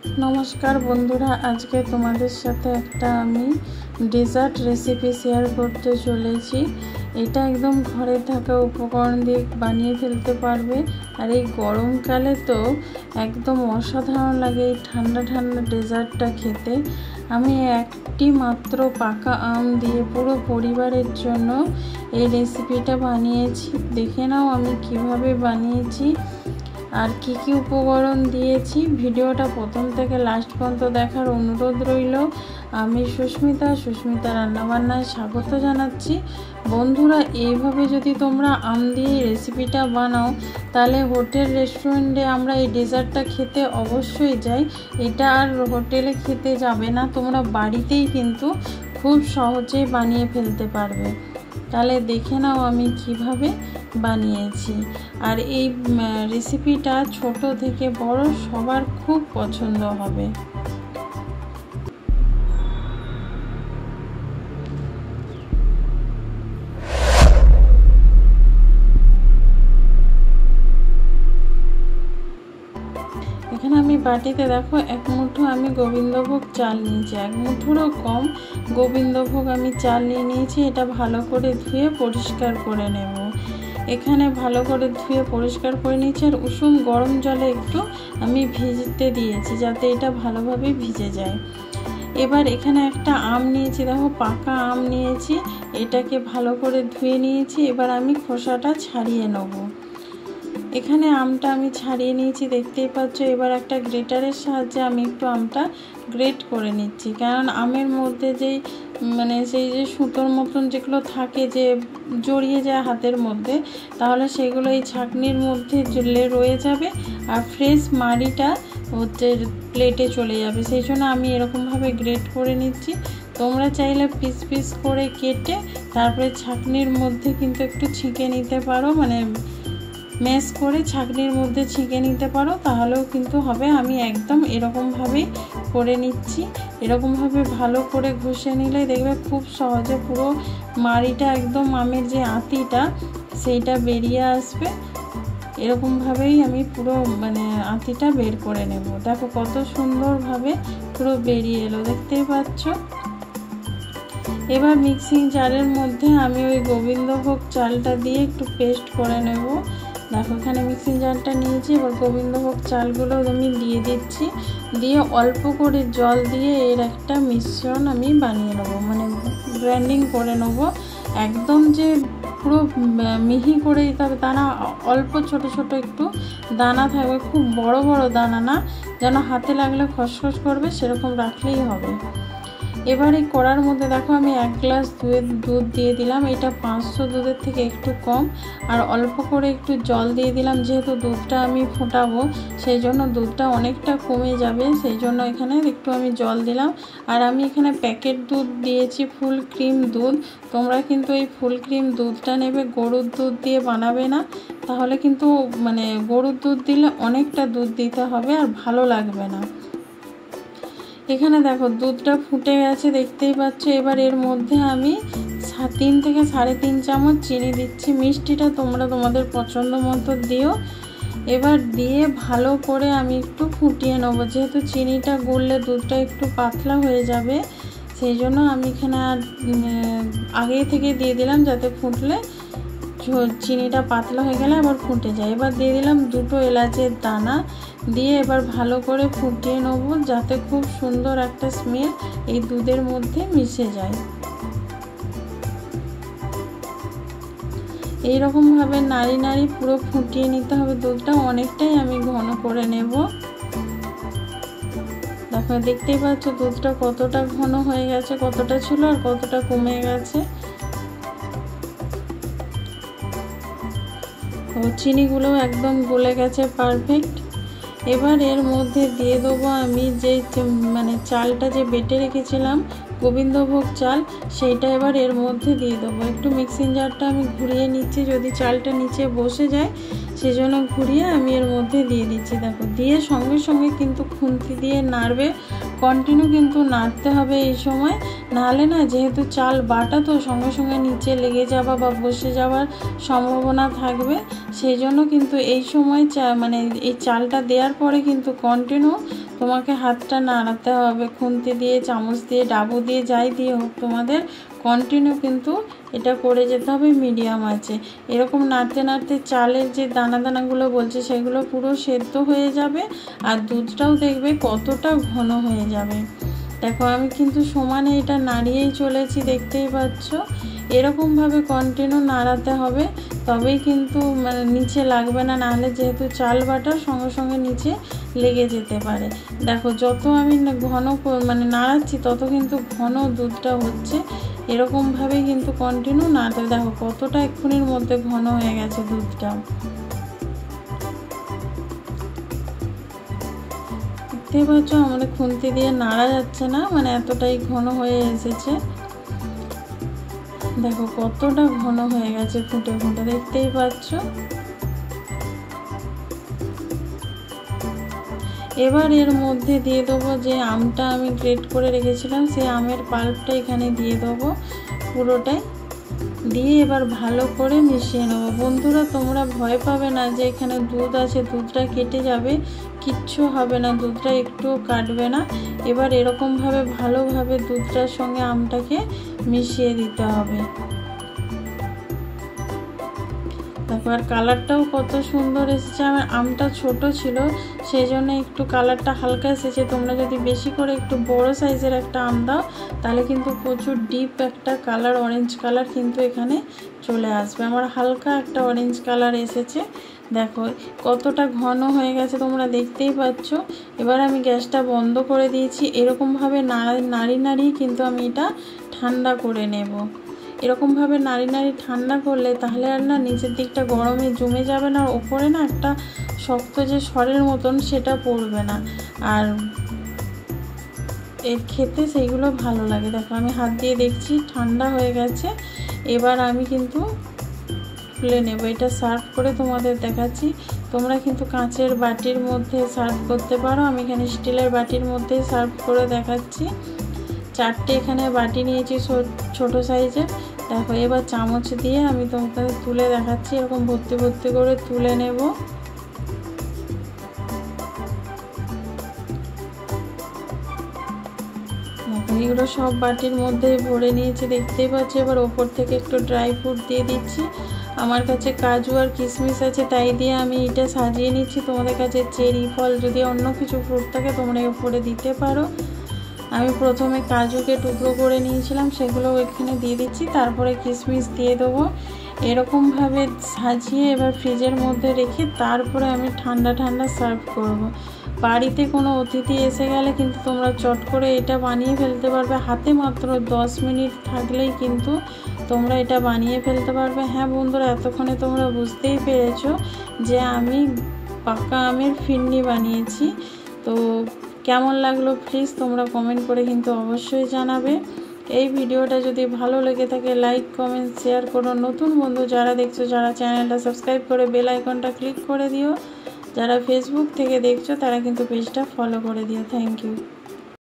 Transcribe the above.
नमस्कार बंधुरा आज के तुम्हारे साथे एकटा आमी डेजार्ट रेसिपि शेयर करते चलेছি। এটা একদম ঘরে থাকা উপকরণ দিয়ে বানিয়ে ফেলতে পারবে আর এই গরমকালে তো একদম অসাধারণ লাগে এই ঠান্ডা ঠান্ডা ডেজার্টটা খেতে। আমি একটি মাত্র পাকা আম দিয়ে পুরো পরিবারের জন্য এই রেসিপিটা বানিয়েছি। দেখে নাও আমি কিভাবে বানিয়েছি আর কি কি উপকরণ দিয়েছি। ভিডিওটা প্রথম থেকে লাস্ট পর্যন্ত দেখার অনুরোধ রইল। আমি সুস্মিতা রান্নাবান্নায় স্বাগত জানাচ্ছি। বন্ধুরা, এইভাবে যদি তোমরা আম দিয়ে রেসিপিটা বানাও তাহলে হোটেল রেস্টুরেন্টে আমরা এই ডেজার্টটা খেতে অবশ্যই যাই। এটা আর হোটেলে খেতে যাবে না, তোমরা বাড়িতেই কিন্তু খুব সহজেই বানিয়ে ফেলতে পারবে। তাহলে দেখে নাও আমি কিভাবে বানিয়েছি। আর এই রেসিপিটা ছোট থেকে বড় সবার খুব পছন্দ হবে। এখানে আমি বাটিতে দেখো এক মুঠো আমি গোবিন্দভোগ চাল নিয়েছি, এক মুঠোরও কম গোবিন্দভোগ আমি চাল নিয়েছি। এটা ভালো করে ধুয়ে পরিষ্কার করে নেব। এখানে ভালো করে ধুয়ে পরিষ্কার করে নিয়েছি আর উষুম গরম জলে একটু আমি ভিজতে দিয়েছি যাতে এটা ভালোভাবে ভিজে যায়। এবার এখানে একটা আম নিয়েছি, দেখো পাকা আম নিয়েছি, এটাকে ভালো করে ধুয়ে নিয়েছি। এবার আমি খোসাটা ছাড়িয়ে নেব। এখানে আমটা আমি ছাড়িয়ে নিয়েছি, দেখতেই পাচ্ছ। এবার একটা গ্রেটারের সাহায্যে আমি একটু আমটা গ্রেট করে নিচ্ছি, কারণ আমের মধ্যে যেই সেই যে সুতোর মতন যেগুলো থাকে যে জড়িয়ে যায় হাতের মধ্যে, তাহলে সেগুলো এই ছাঁকনির মধ্যে রয়ে যাবে আর ফ্রেশ মাড়িটা প্লেটে চলে যাবে। সেই জন্য আমি এরকমভাবে গ্রেট করে নিচ্ছি। তোমরা চাইলে পিস পিস করে কেটে তারপরে ছাঁকনির মধ্যে কিন্তু একটু ছেঁকে নিতে পারো, ম্যাশ করে ছাঁকনির মধ্যে ছেঁকে নিতে পারো, তাহলেও কিন্তু হবে। আমি একদম এরকমভাবেই করে নিচ্ছি। এরকমভাবে ভালো করে ঘষে নিলে দেখবে খুব সহজে পুরো মাড়িটা একদম আমের যে আঁতিটা সেইটা বেরিয়ে আসবে। এরকমভাবেই আমি পুরো আঁতিটা বের করে নেব। দেখো কত সুন্দরভাবে পুরো বেরিয়ে এলো, দেখতেই পাচ্ছ। এবার মিক্সিং জারের মধ্যে আমি ওই গোবিন্দভোগ চালটা দিয়ে একটু পেস্ট করে নেব। দেখো এখানে মিক্সিং জারটা নিয়েছি। এবার গোবিন্দভোগ চালগুলো আমি দিয়ে দিচ্ছি, দিয়ে অল্প করে জল দিয়ে এর একটা মিশ্রণ আমি বানিয়ে নেব, গ্রাইন্ডিং করে নেব। একদম যে পুরো মিহি করে দিতে হবে তা না, অল্প ছোট ছোট একটু দানা থাকবে, খুব বড় বড় দানা না, যেন হাতে লাগলে খসখস করবে সেরকম রাখলেই হবে। এবার এই কড়ার মধ্যে দেখো আমি 1 গ্লাস দুধ দিয়ে দিলাম। এটা 500 দুধের থেকে একটু কম, আর অল্প করে একটু জল দিয়ে দিলাম। যেহেতু দুধটা আমি ফোটাবো সেই জন্য দুধটা অনেকটা কমে যাবে, সেই জন্য এখানে একটু আমি জল দিলাম। আর আমি এখানে প্যাকেট দুধ দিয়েছি, ফুল ক্রিম দুধ। তোমরা কিন্তু এই ফুল ক্রিম দুধটা নেবে, গরুর দুধ দিয়ে বানাবে না, তাহলে কিন্তু গরুর দুধ দিলে অনেকটা দুধ দিতে হবে আর ভালো লাগবে না। এখানে দেখো দুধটা ফুটে গেছে, দেখতেই পাচ্ছ। এবার এর মধ্যে আমি 3 থেকে 3.5 চামচ চিনি দিচ্ছি। মিষ্টিটা তোমরা তোমাদের পছন্দ মতো দিও। এবার দিয়ে ভালো করে আমি একটু ফুটিয়ে নেবো। যেহেতু চিনিটা গুললে দুধটা একটু পাতলা হয়ে যাবে, সেই জন্য আমি এখানে আগে থেকে দিয়ে দিলাম, যাতে ফুটলে চিনিটা পাতলা হয়ে গেলে আবার ফুটে যায়। এবার দিয়ে দিলাম 2টো এলাচের দানা, দিয়ে এবার ভালো করে ফুটিয়ে নেব, যাতে খুব সুন্দর একটা স্মেল এই দুধের মধ্যে মিশে যায়। এইরকমভাবে নাড়ি পুরো ফুটিয়ে নিতে হবে। দুধটা অনেকটাই আমি ঘন করে নেব। দেখো দেখতেই পাচ্ছ দুধটা কতটা ঘন হয়ে গেছে, কতটা ছিল আর কতটা কমে গেছে। চিনিগুলো একদম গলে গেছে পারফেক্ট। এবার এর মধ্যে দিয়ে দেবো আমি যে চালটা যে বেটে রেখেছিলাম গোবিন্দভোগ চাল, সেইটা এবার এর মধ্যে দিয়ে দেবো। একটু মিক্সিং জারটা আমি ঘুরিয়ে নিচ্ছি, যদি চালটা নিচে বসে যায় সেজন্য ঘুরিয়ে আমি এর মধ্যে দিয়ে দিচ্ছি। দেখো দিয়ে সঙ্গে সঙ্গে কিন্তু খুন্তি দিয়ে নাড়বে, কন্টিনিউ কিন্তু নাড়তে হবে এই সময়, নাহলে না যেহেতু চাল বাটা তো সঙ্গে সঙ্গে নিচে লেগে যাওয়া বা বসে যাওয়ার সম্ভাবনা থাকবে। সেই জন্য কিন্তু এই সময় এই চালটা দেওয়ার পরে কিন্তু কন্টিনিউ তোমাকে হাতটা নাড়াতে হবে, খুন্তি দিয়ে, চামচ দিয়ে, ডাবু দিয়ে, যাই দিয়ে হোক তোমাদের কন্টিনিউ কিন্তু এটা করে যেতে হবে মিডিয়াম আঁচে। এরকম নাড়তে নাড়তে চালের যে দানা দানাগুলো বলছে সেগুলো পুরো সেদ্ধ হয়ে যাবে, আর দুধটাও দেখবে কতটা ঘন হয়ে যাবে। দেখো আমি কিন্তু সমানে এটা নাড়িয়েই চলেছি, দেখতেই পাচ্ছ। এরকমভাবে কন্টিনিউ নাড়াতে হবে, তবেই কিন্তু মানে নিচে লাগবে না, নাহলে যেহেতু চাল বাটার সঙ্গে সঙ্গে নিচে লেগে যেতে পারে। দেখো যত আমি ঘন মানে নাড়াচ্ছি তত কিন্তু ঘন দুধটা হচ্ছে। এরকমভাবেই কিন্তু কন্টিনিউ নাড়তে, দেখো কতটা এক্ষুনির মধ্যে ঘন হয়ে গেছে দুধটা। দেখতে পাচ্ছ আমাদের খুন্তি দিয়ে নাড়া যাচ্ছে না, মানে এতটাই ঘন হয়ে এসেছে। দেখো কতটা ঘন হয়ে গেছে ফুটে ফুটে, দেখতেই পাচ্ছ। এবার এর মধ্যে দিয়ে দেবো যে আমটা আমি গ্রেট করে রেখেছিলাম, সেই আমের পাল্পটা এখানে দিয়ে দেবো পুরোটাই, দিয়ে এবার ভালো করে মিশিয়ে নেবো। বন্ধুরা তোমরা ভয় পাবে না যে এখানে দুধ আছে দুধটা কেটে যাবে, কিচ্ছু হবে না, দুধটা একটুও কাটবে না। এবার এরকমভাবে ভালোভাবে দুধটার সঙ্গে আমটাকে মিশিয়ে দিতে হবে। তারপর কালারটাও কত সুন্দর এসেছে। আমার আমটা ছোট ছিল সেই জন্য একটু কালারটা হালকা এসেছে। তোমরা যদি বেশি করে একটু বড় সাইজের একটা আম দাও তাহলে কিন্তু প্রচুর ডিপ একটা কালার, অরেঞ্জ কালার কিন্তু এখানে চলে আসবে। আমার হালকা একটা অরেঞ্জ কালার এসেছে। দেখো কতটা ঘন হয়ে গেছে তোমরা দেখতেই পাচ্ছ। এবার আমি গ্যাসটা বন্ধ করে দিয়েছি। এরকমভাবে নাড়ি নাড়িয়ে কিন্তু আমি এটা ঠান্ডা করে নেব। এরকমভাবে নাড়ি নাড়ি ঠান্ডা করলে তাহলে আর না নিচের দিকটা গরমে জমে যাবে না, ওপরে না একটা শক্ত যে সরের মতন সেটা পড়বে না, আর এর খেতে সেইগুলো ভালো লাগে। দেখো আমি হাত দিয়ে দেখছি ঠান্ডা হয়ে গেছে। এবার আমি কিন্তু তুলে নেব, এটা সার্ভ করে তোমাদের দেখাচ্ছি। তোমরা কিন্তু কাঁচের বাটির মধ্যে সার্ভ করতে পারো, আমি এখানে স্টিলের বাটির মধ্যে সার্ভ করে দেখাচ্ছি। 4টে এখানে বাটি নিয়েছি ছোট সাইজের। দেখো এবার চামচ দিয়ে আমি তোমাদের তুলে দেখাচ্ছি, এরকম ভর্তি ভর্তি করে তুলে নেব। এগুলো সব বাটির মধ্যে ভরে নিয়েছি দেখতেই পাচ্ছি। এবার ওপর থেকে একটু ড্রাই ফ্রুট দিয়ে দিচ্ছি। আমার কাছে কাজু আর কিশমিশ আছে তাই দিয়ে আমি এটা সাজিয়ে নিচ্ছি। তোমাদের কাছে চেরি ফল যদি অন্য কিছু ফ্রুট থাকে তোমরা উপরে দিতে পারো। আমি প্রথমে কাজুকে টুকরো করে নিয়েছিলাম, সেগুলো এখানে দিয়ে দিচ্ছি, তারপরে কিশমিশ দিয়ে দেবো। এরকমভাবে সাজিয়ে এবার ফ্রিজের মধ্যে রেখে তারপরে আমি ঠান্ডা ঠান্ডা সার্ভ করব। বাড়িতে কোনো অতিথি এসে গেলে কিন্তু তোমরা চট করে এটা বানিয়ে ফেলতে পারবে। হাতে মাত্র 10 মিনিট থাকলেই কিন্তু তোমরা এটা বানিয়ে ফেলতে পারবে। হ্যাঁ বন্ধুরা, এতক্ষণে তোমরা বুঝতেই পেরেছো যে আমি পাকা আমের ফিরনি বানিয়েছি। তো কেমন লাগলো প্লিজ তোমরা কমেন্ট করে কিন্তু অবশ্যই জানাবে। এই ভিডিওটা যদি ভালো লেগে থাকে লাইক কমেন্ট শেয়ার করো। নতুন বন্ধু যারা দেখছো, যারা চ্যানেলটা সাবস্ক্রাইব করে বেল আইকনটা ক্লিক করে দিও। যারা ফেসবুক থেকে দেখছো তারা কিন্তু পেজটা ফলো করে দিও। Thank you.